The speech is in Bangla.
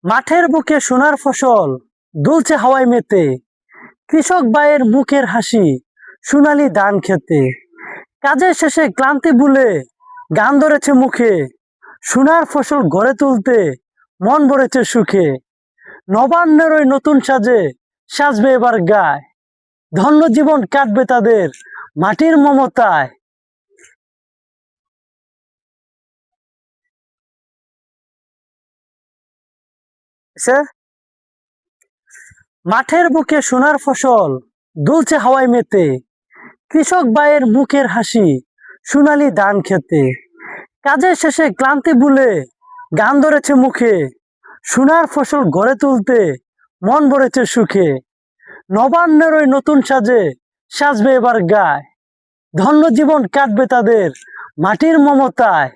মাঠের বুকে সোনার ফসল দুলছে হাওয়ায় মেতে, কৃষক ভাইয়ের মুখের হাসি সোনালি ধান খেতে। কাজের শেষে ক্লান্তি ভুলে গান ধরেছে মুখে, সোনার ফসল গড়ে তুলতে মন ভরেছে সুখে। নবান্নের ওই নতুন সাজে সাজবে এবার গায়, ধন্য জীবন কাটবে তাদের মাটির মমতায়। স্যার, মাঠের বুকে সোনার ফসল দুলছে হাওয়ায় মেতে, কৃষক ভাইয়ের মুখের হাসি সোনালি ধান খেতে। কাজের শেষে ক্লান্তি ভুলে গান ধরেছে মুখে, সোনার ফসল গড়ে তুলতে মন ভরেছে সুখে। নবান্নের ওই নতুন সাজে সাজবে এবার গায়, ধন্য জীবন কাটবে তাদের মাটির মমতায়।